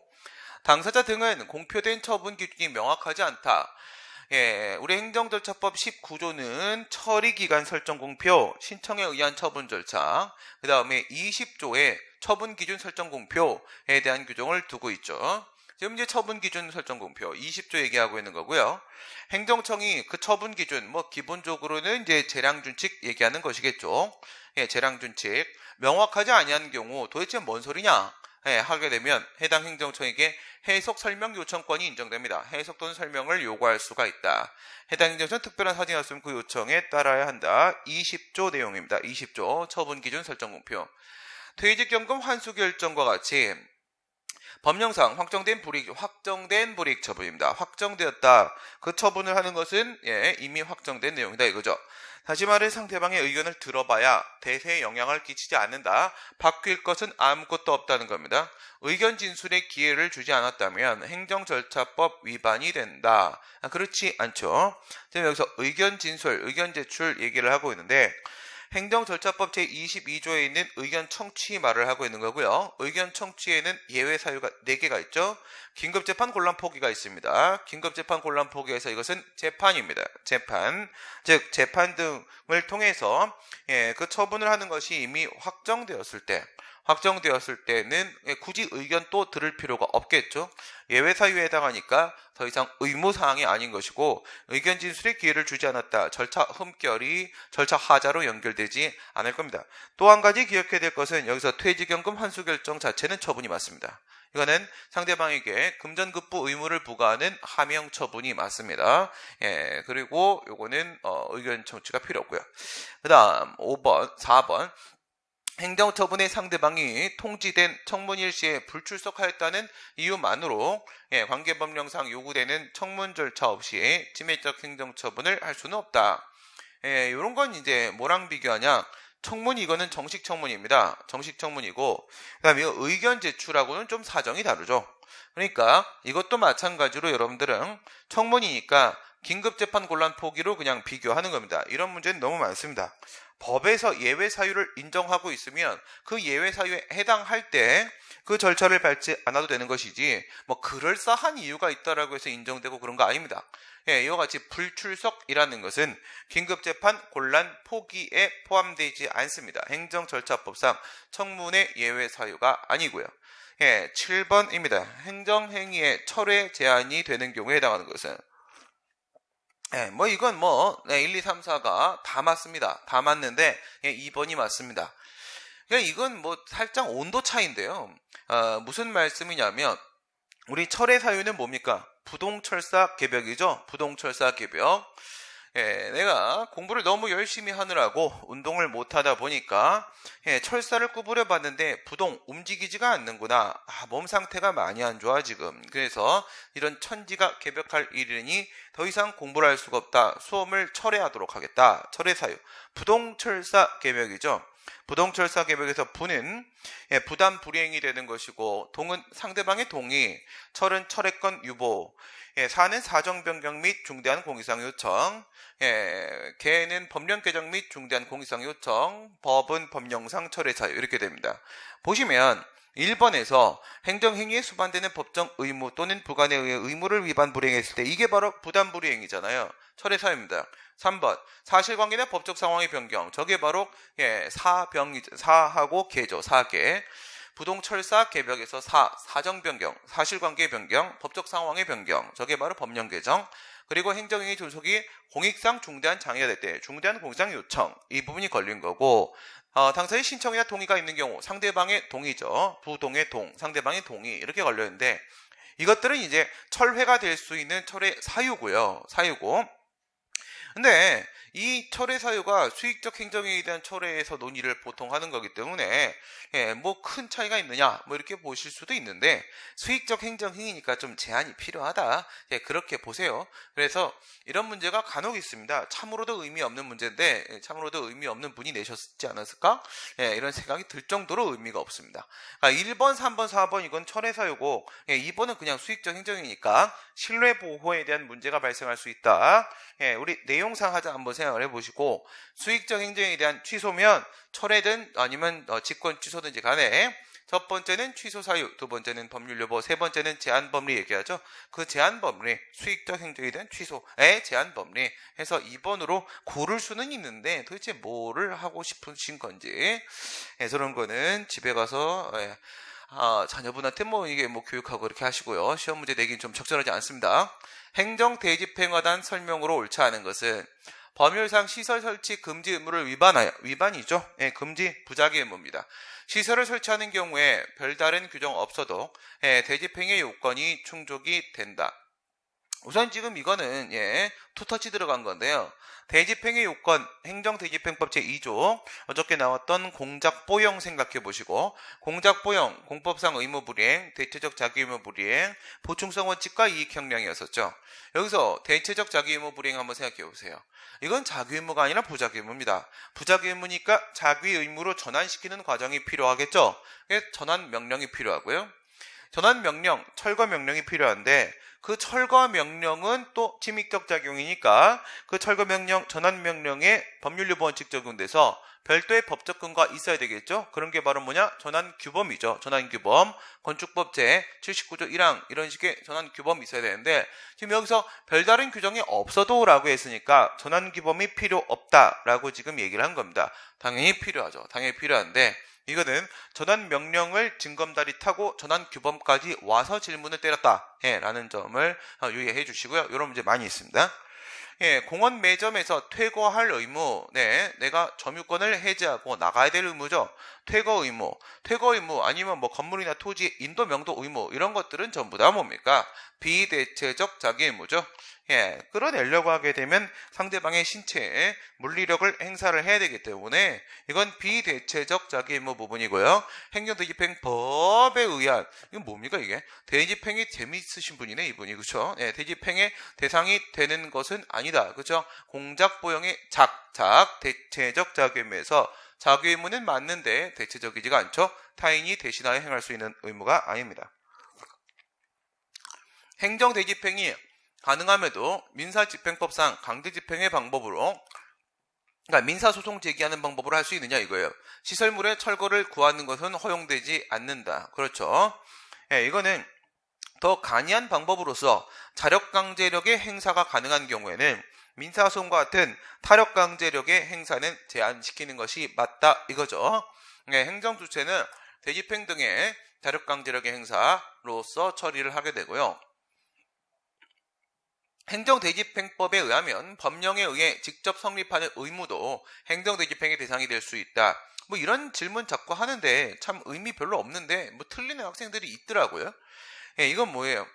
S1: 당사자 등은 공표된 처분 기준이 명확하지 않다. 우리 행정절차법 19조는 처리기간 설정 공표, 신청에 의한 처분 절차, 그 다음에 20조에 처분기준 설정 공표에 대한 규정을 두고 있죠. 지금 이제 처분기준 설정 공표 20조 얘기하고 있는 거고요. 행정청이 그 처분기준, 기본적으로는 이제 재량준칙 얘기하는 것이겠죠. 재량준칙. 명확하지 아니한 경우 도대체 뭔 소리냐? 하게 되면 해당 행정청에게 해석 설명 요청권이 인정됩니다. 해석 또는 설명을 요구할 수가 있다. 해당 행정청 특별한 사정이 없으면 그 요청에 따라야 한다. 20조 내용입니다. 20조 처분 기준 설정 공표. 퇴직연금 환수 결정과 같이 법령상 확정된 불이익 처분입니다. 확정되었다. 그 처분을 하는 것은 이미 확정된 내용이다 이거죠. 다시 말해 상대방의 의견을 들어봐야 대세에 영향을 끼치지 않는다. 바뀔 것은 아무것도 없다는 겁니다. 의견 진술에 기회를 주지 않았다면 행정절차법 위반이 된다. 그렇지 않죠. 지금 여기서 의견 진술, 의견 제출 얘기를 하고 있는데, 행정절차법 제22조에 있는 의견 청취 말을 하고 있는 거고요. 의견 청취에는 예외 사유가 4개가 있죠. 긴급재판 곤란 포기가 있습니다. 긴급재판 곤란 포기에서 이것은 재판입니다. 재판, 즉 재판 등을 통해서 그 처분을 하는 것이 이미 확정되었을 때는 굳이 의견 또 들을 필요가 없겠죠. 예외 사유에 해당하니까 더 이상 의무사항이 아닌 것이고, 의견 진술에 기회를 주지 않았다. 절차 흠결이 절차 하자로 연결되지 않을 겁니다. 또 한 가지 기억해야 될 것은, 여기서 퇴직연금 환수 결정 자체는 처분이 맞습니다. 이거는 상대방에게 금전급부 의무를 부과하는 하명 처분이 맞습니다. 그리고 요거는 의견 청취가 필요 없고요. 그 다음 4번 행정처분의 상대방이 통지된 청문 일시에 불출석하였다는 이유만으로 관계법령상 요구되는 청문 절차 없이 지배적 행정처분을 할 수는 없다. 이런 건 이제 뭐랑 비교하냐? 청문, 이거는 정식 청문입니다. 정식 청문이고, 그 다음에 의견 제출하고는 좀 사정이 다르죠. 그러니까 이것도 마찬가지로 여러분들은 청문이니까 긴급재판 곤란 포기로 그냥 비교하는 겁니다. 이런 문제는 너무 많습니다. 법에서 예외 사유를 인정하고 있으면 그 예외 사유에 해당할 때 그 절차를 밟지 않아도 되는 것이지, 그럴싸한 이유가 있다라고 해서 인정되고 그런 거 아닙니다. 이와 같이 불출석이라는 것은 긴급재판 곤란 포기에 포함되지 않습니다. 행정절차법상 청문의 예외 사유가 아니고요. 예, 7번입니다. 행정행위의 철회 제한이 되는 경우에 해당하는 것은 예, 뭐 이건 뭐 1, 2, 3, 4가 다 맞습니다. 다 맞는데 2번이 맞습니다. 그러니까 이건 뭐 살짝 온도 차이인데요. 무슨 말씀이냐면 우리 철의 사유는 뭡니까? 부동철사 개벽이죠. 부동철사 개벽. 예, 내가 공부를 너무 열심히 하느라고 운동을 못하다 보니까 철사를 구부려 봤는데 부동 움직이지가 않는구나. 몸 상태가 많이 안 좋아 지금. 그래서 이런 천지가 개벽할 일이니 더 이상 공부를 할 수가 없다. 수험을 철회하도록 하겠다. 철의 사유. 부동철사 개벽이죠. 부동철사 개벽에서 부는 부담 불이행이 되는 것이고 동은 상대방의 동의, 철은 철회권 유보, 사는 사정 변경 및 중대한 공의사항 요청, 개는 법령 개정 및 중대한 공의사항 요청, 법은 법령상 철회 사유 이렇게 됩니다. 보시면 1번에서 행정행위에 수반되는 법정 의무 또는 부관에 의해 의무를 위반 불이행했을 때 이게 바로 부담 불이행이잖아요. 철회 사유입니다. 3번 사실관계나 법적 상황의 변경 저게 바로 사하고 개죠. 사계. 부동철사 개벽에서 사정 변경, 사실관계의 변경, 법적 상황의 변경 저게 바로 법령 개정. 그리고 행정행위 존속이 공익상 중대한 장애가 될 때 중대한 공익상 요청 이 부분이 걸린 거고 당사자의 신청이나 동의가 있는 경우 상대방의 동의죠. 부동의 동, 상대방의 동의 이렇게 걸려있는데 이것들은 이제 철회가 될 수 있는 철의 사유고요. 사유고 근데 이 철회 사유가 수익적 행정행위에 대한 철회에서 논의를 보통 하는 거기 때문에 뭐 큰 차이가 있느냐 뭐 이렇게 보실 수도 있는데 수익적 행정행위니까 좀 제한이 필요하다 그렇게 보세요. 그래서 이런 문제가 간혹 있습니다. 참으로도 의미 없는 문제인데 참으로도 의미 없는 분이 내셨지 않았을까? 이런 생각이 들 정도로 의미가 없습니다. 1번, 3번, 4번 이건 철회 사유고 2번은 그냥 수익적 행정이니까 신뢰 보호에 대한 문제가 발생할 수 있다. 우리 내용상 하자 한번 생각을 해보시고 수익적 행정에 대한 취소면 철회든 아니면 직권 취소든지 간에 첫 번째는 취소 사유, 두 번째는 법률 여부, 세 번째는 제한 법리 얘기하죠. 그 제한 법리, 수익적 행정에 대한 취소의 제한 법리 해서 2번으로 고를 수는 있는데 도대체 뭐를 하고 싶으신 건지 저런 거는 집에 가서 자녀분한테 이게 교육하고 이렇게 하시고요. 시험 문제 내기는 좀 적절하지 않습니다. 행정대집행화단 설명으로 옳지 않은 것은 법률상 시설 설치 금지 의무를 위반이죠. 금지 부작위 의무입니다. 시설을 설치하는 경우에 별다른 규정 없어도 대집행의 요건이 충족이 된다. 우선 지금 이거는 투터치 들어간 건데요. 대집행의 요건, 행정대집행법 제2조 어저께 나왔던 공작보형 생각해 보시고 공작보형, 공법상 의무불이행, 대체적 자기의무불이행, 보충성 원칙과 이익형량이었었죠. 여기서 대체적 자기의무불이행 한번 생각해 보세요. 이건 자기의무가 아니라 부자기의무입니다. 부자기의무니까 자기의무로 전환시키는 과정이 필요하겠죠. 전환 명령이 필요하고요. 전환 명령, 철거 명령이 필요한데 그 철거 명령은 또 침입적 작용이니까 그 철거 명령, 전환 명령에 법률 유보 원칙 적용돼서 별도의 법적 근거가 있어야 되겠죠. 그런 게 바로 뭐냐? 전환 규범이죠. 전환 규범, 건축법 제 79조 1항 이런 식의 전환 규범이 있어야 되는데 지금 여기서 별다른 규정이 없어도 라고 했으니까 전환 규범이 필요 없다라고 지금 얘기를 한 겁니다. 당연히 필요하죠. 당연히 필요한데 이거는 전환 명령을 징검다리 타고 전환 규범까지 와서 질문을 때렸다 라는 점을 유의해 주시고요. 이런 문제 많이 있습니다. 공원 매점에서 퇴거할 의무, 내가 점유권을 해지하고 나가야 될 의무죠. 퇴거 의무 아니면 건물이나 토지 인도 명도 의무 이런 것들은 전부 다 뭡니까? 비대체적 자기 의무죠. 끌어내려고 하게 되면 상대방의 신체에 물리력을 행사를 해야 되기 때문에 이건 비대체적 자기 의무 부분이고요. 행정대집행법에 의한 이건 뭡니까 이게? 대집행이 재미있으신 분이네 이분이 그렇죠? 대집행의 대상이 되는 것은 아니다 그렇죠? 공작보형의 대체적 자기 의무에서 자기 의무는 맞는데 대체적이지가 않죠. 타인이 대신하여 행할 수 있는 의무가 아닙니다. 행정대집행이 가능함에도 민사집행법상 강제집행의 방법으로 그러니까 민사소송 제기하는 방법으로 할 수 있느냐 이거예요. 시설물의 철거를 구하는 것은 허용되지 않는다. 그렇죠. 이거는 더 간이한 방법으로서 자력강제력의 행사가 가능한 경우에는 민사소송과 같은 타력강제력의 행사는 제한시키는 것이 맞다 이거죠. 행정주체는 대집행 등의 자력강제력의 행사로서 처리를 하게 되고요. 행정대집행법에 의하면 법령에 의해 직접 성립하는 의무도 행정대집행의 대상이 될 수 있다. 뭐 이런 질문 자꾸 하는데 참 의미 별로 없는데 뭐 틀리는 학생들이 있더라고요. 예, 이건 뭐예요?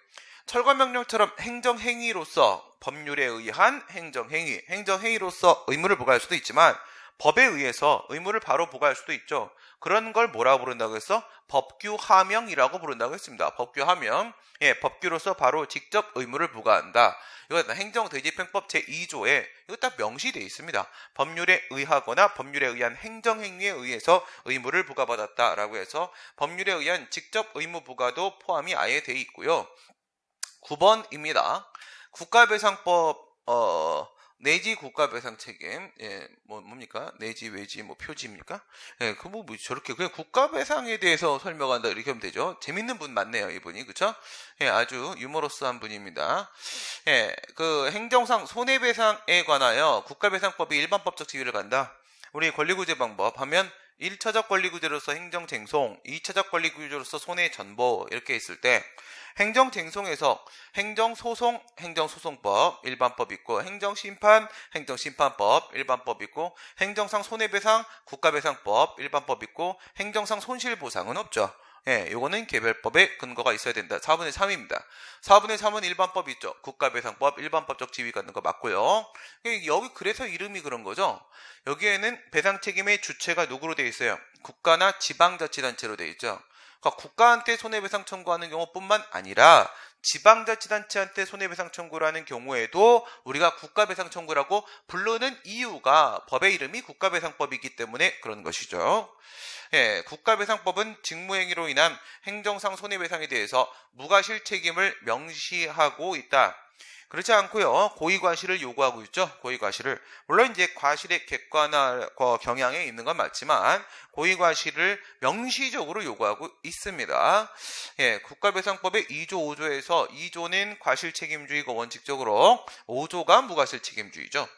S1: 철거명령처럼 행정행위로서 법률에 의한 행정행위로서 의무를 부과할 수도 있지만 법에 의해서 의무를 바로 부과할 수도 있죠. 그런 걸 뭐라고 부른다고 해서 법규하명이라고 부른다고 했습니다. 법규하명, 예, 법규로서 바로 직접 의무를 부과한다. 이거 행정대집행법 제2조에 이거 딱 명시되어 있습니다. 법률에 의하거나 법률에 의한 행정행위에 의해서 의무를 부과받았다라고 해서 법률에 의한 직접 의무 부과도 포함이 아예 되어 있고요. 9번입니다. 국가배상법 내지 국가배상 책임, 예, 뭡니까? 내지, 외지, 표지입니까? 예, 저렇게, 그냥 국가배상에 대해서 설명한다, 이렇게 하면 되죠. 재밌는 분 맞네요, 이분이, 그쵸? 예, 아주 유머러스한 분입니다. 예, 행정상 손해배상에 관하여 국가배상법이 일반법적 지위를 간다. 우리 권리구제 방법 하면 1차적 권리구제로서 행정쟁송, 2차적 권리구제로서 손해전보, 이렇게 있을 때, 행정쟁송에서 행정소송, 행정소송법, 일반법 있고, 행정심판, 행정심판법, 일반법 있고, 행정상 손해배상, 국가배상법, 일반법 있고, 행정상 손실보상은 없죠. 예, 요거는 개별법에 근거가 있어야 된다. 4분의 3입니다. 4분의 3은 일반법 있죠. 국가배상법, 일반법적 지위 갖는 거 맞고요. 여기 그래서 이름이 그런 거죠. 여기에는 배상 책임의 주체가 누구로 되어 있어요? 국가나 지방자치단체로 되어 있죠. 그러니까 국가한테 손해배상 청구하는 경우뿐만 아니라 지방자치단체한테 손해배상 청구를 하는 경우에도 우리가 국가배상 청구라고 부르는 이유가 법의 이름이 국가배상법이기 때문에 그런 것이죠. 예, 국가배상법은 직무행위로 인한 행정상 손해배상에 대해서 무과실 책임을 명시하고 있다. 그렇지 않고요. 고의과실을 요구하고 있죠. 고의과실을. 물론 이제 과실의 객관화 경향에 있는 건 맞지만 고의과실을 명시적으로 요구하고 있습니다. 예, 국가배상법의 2조 5조에서 2조는 과실책임주의가 원칙적으로 5조가 무과실 책임주의죠.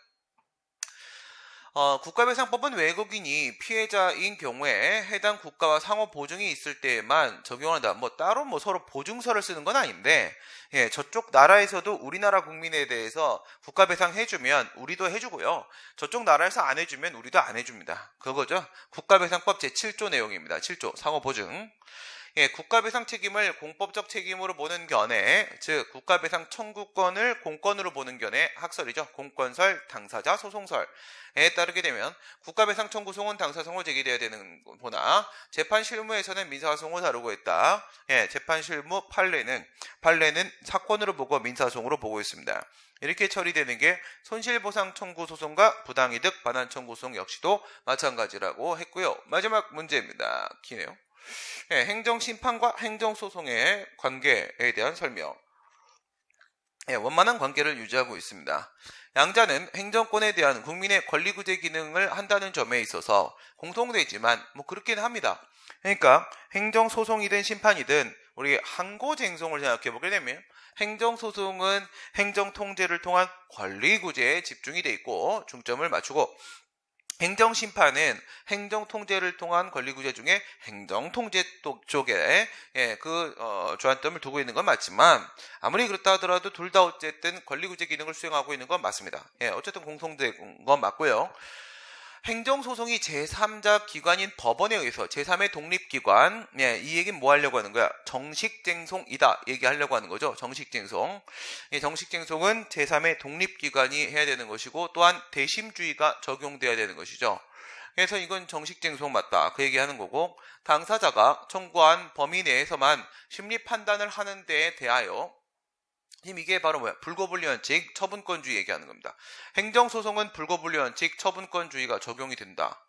S1: 국가배상법은 외국인이 피해자인 경우에 해당 국가와 상호 보증이 있을 때에만 적용한다. 따로 서로 보증서를 쓰는 건 아닌데, 예, 저쪽 나라에서도 우리나라 국민에 대해서 국가배상 해주면 우리도 해주고요. 저쪽 나라에서 안 해주면 우리도 안 해줍니다. 그거죠. 국가배상법 제7조 내용입니다. 7조, 상호 보증. 예, 국가배상 책임을 공법적 책임으로 보는 견해, 즉 국가배상 청구권을 공권으로 보는 견해 학설이죠. 공권설, 당사자, 소송설에 따르게 되면 국가배상 청구소송은 당사성으로 제기되어야 되는 보나 재판 실무에서는 민사소송을 다루고 있다. 예, 재판 실무 판례는 사건으로 보고 민사소송으로 보고 있습니다. 이렇게 처리되는 게 손실보상 청구 소송과 부당이득 반환 청구 소송 역시도 마찬가지라고 했고요. 마지막 문제입니다. 기네요. 예, 행정심판과 행정소송의 관계에 대한 설명. 예, 원만한 관계를 유지하고 있습니다. 양자는 행정권에 대한 국민의 권리구제 기능을 한다는 점에 있어서 공통되지만 그렇긴 합니다. 그러니까 행정소송이든 심판이든 우리 항고쟁송을 생각해보게 되면 행정소송은 행정통제를 통한 권리구제에 집중이 돼 있고 중점을 맞추고 행정심판은 행정통제를 통한 권리구제 중에 행정통제 쪽에 주안점을 두고 있는 건 맞지만 아무리 그렇다 하더라도 둘 다 어쨌든 권리구제 기능을 수행하고 있는 건 맞습니다. 예, 어쨌든 공통된 건 맞고요. 행정소송이 제3자 기관인 법원에 의해서 제3의 독립기관, 예, 이 얘기는 뭐 하려고 하는 거야? 정식쟁송이다 얘기하려고 하는 거죠. 정식쟁송. 예, 정식쟁송은 제3의 독립기관이 해야 되는 것이고 또한 대심주의가 적용돼야 되는 것이죠. 그래서 이건 정식쟁송 맞다 그 얘기하는 거고 당사자가 청구한 범위 내에서만 심리 판단을 하는 데에 대하여 이게 바로 불거분리원칙, 처분권주의 얘기하는 겁니다. 행정소송은 불거분리원칙, 처분권주의가 적용이 된다.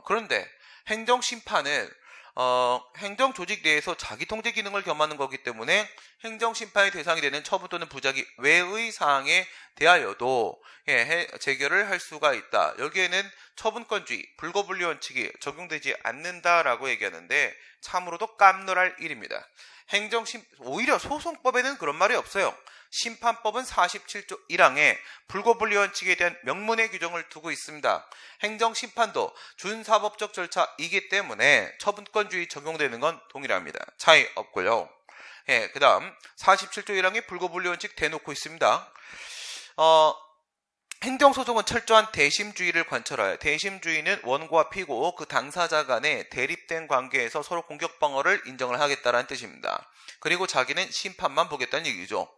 S1: 그런데 행정심판은 행정조직 내에서 자기통제 기능을 겸하는 거기 때문에 행정심판의 대상이 되는 처분 또는 부작위 외의 사항에 대하여도 재결을 할 수가 있다. 여기에는 처분권주의, 불거분리원칙이 적용되지 않는다라고 얘기하는데 참으로도 깜놀할 일입니다. 오히려 소송법에는 그런 말이 없어요. 심판법은 47조 1항에 불고불리 원칙에 대한 명문의 규정을 두고 있습니다. 행정심판도 준사법적 절차이기 때문에 처분권주의 적용되는 건 동일합니다. 차이 없고요. 그 다음 47조 1항에 불고불리 원칙 대놓고 있습니다. 행정소송은 철저한 대심주의를 관철하여 대심주의는 원고와 피고 그 당사자 간의 대립된 관계에서 서로 공격방어를 인정을 하겠다라는 뜻입니다. 그리고 자기는 심판만 보겠다는 얘기죠.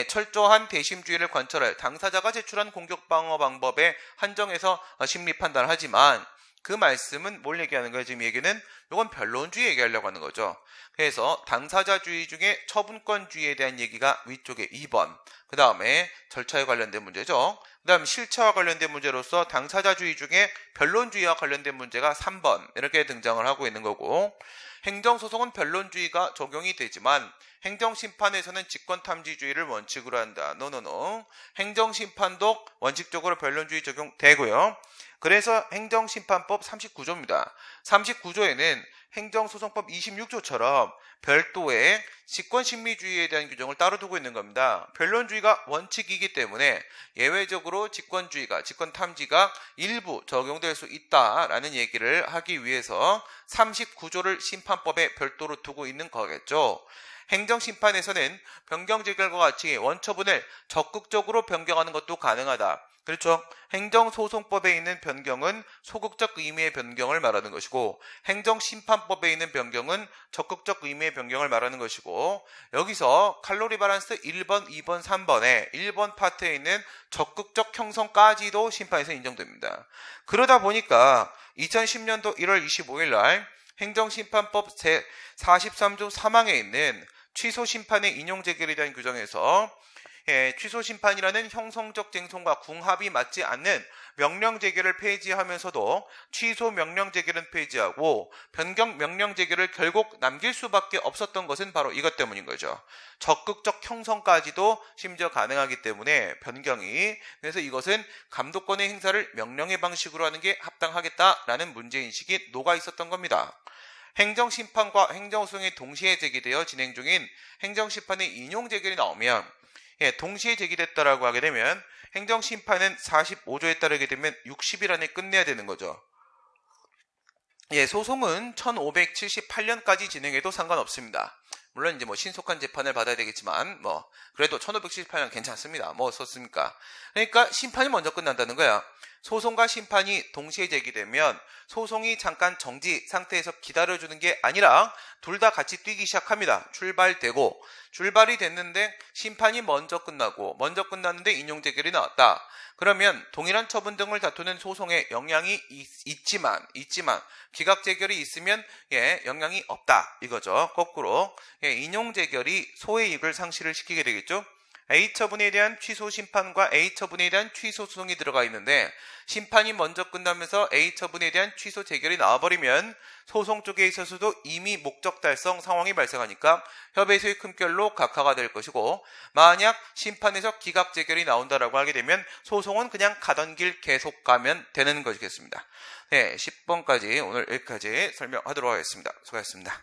S1: 철저한 대심주의를 관철하여 당사자가 제출한 공격방어 방법에 한정해서 심리 판단을 하지만 그 말씀은 뭘 얘기하는 거예요? 지금 얘기는 이건 변론주의 얘기하려고 하는 거죠. 그래서 당사자주의 중에 처분권주의에 대한 얘기가 위쪽에 2번, 그 다음에 절차에 관련된 문제죠. 그 다음 실체와 관련된 문제로서 당사자주의 중에 변론주의와 관련된 문제가 3번 이렇게 등장을 하고 있는 거고, 행정소송은 변론주의가 적용이 되지만 행정심판에서는 직권탐지주의를 원칙으로 한다. 노노노. 행정심판도 원칙적으로 변론주의 적용되고요. 그래서 행정심판법 39조입니다. 39조에는 행정소송법 26조처럼 별도의 직권심리주의에 대한 규정을 따로 두고 있는 겁니다. 변론주의가 원칙이기 때문에 예외적으로 직권주의가, 직권탐지가 일부 적용될 수 있다라는 얘기를 하기 위해서 39조를 심판법에 별도로 두고 있는 거겠죠. 행정심판에서는 변경재결과 같이 원처분을 적극적으로 변경하는 것도 가능하다. 그렇죠. 행정소송법에 있는 변경은 소극적 의미의 변경을 말하는 것이고, 행정심판법에 있는 변경은 적극적 의미의 변경을 말하는 것이고, 여기서 칼로리 밸런스 1번, 2번, 3번에 1번 파트에 있는 적극적 형성까지도 심판에서 인정됩니다. 그러다 보니까 2010년도 1월 25일 날 행정심판법 제43조 3항에 있는 취소심판의 인용재결에 대한 규정에서 취소심판이라는 형성적 쟁송과 궁합이 맞지 않는 명령재결을 폐지하면서도 취소 명령재결은 폐지하고 변경 명령재결을 결국 남길 수밖에 없었던 것은 바로 이것 때문인 거죠. 적극적 형성까지도 심지어 가능하기 때문에 변경이, 그래서 이것은 감독권의 행사를 명령의 방식으로 하는 게 합당하겠다라는 문제인식이 녹아 있었던 겁니다. 행정심판과 행정소송이 동시에 제기되어 진행 중인 행정심판의 인용재결이 나오면, 동시에 제기됐다라고 하게 되면 행정심판은 45조에 따르게 되면 60일 안에 끝내야 되는 거죠. 소송은 1578년까지 진행해도 상관없습니다. 물론 이제 신속한 재판을 받아야 되겠지만 그래도 1578년 괜찮습니다. 썼습니까? 그러니까 심판이 먼저 끝난다는 거야. 소송과 심판이 동시에 제기되면 소송이 잠깐 정지 상태에서 기다려주는 게 아니라 둘 다 같이 뛰기 시작합니다. 출발이 됐는데 심판이 먼저 끝났는데 인용재결이 나왔다. 그러면 동일한 처분 등을 다투는 소송에 영향이 있지만 기각재결이 있으면 영향이 없다 이거죠. 거꾸로 인용재결이 소의 이익을 상실을 시키게 되겠죠. A처분에 대한 취소 심판과 A처분에 대한 취소 소송이 들어가 있는데 심판이 먼저 끝나면서 A처분에 대한 취소 재결이 나와버리면 소송 쪽에 있어서도 이미 목적 달성 상황이 발생하니까 협의소의 큰결로 각하가 될 것이고, 만약 심판에서 기각 재결이 나온다라고 하게 되면 소송은 그냥 가던 길 계속 가면 되는 것이겠습니다. 10번까지 오늘 여기까지 설명하도록 하겠습니다. 수고하셨습니다.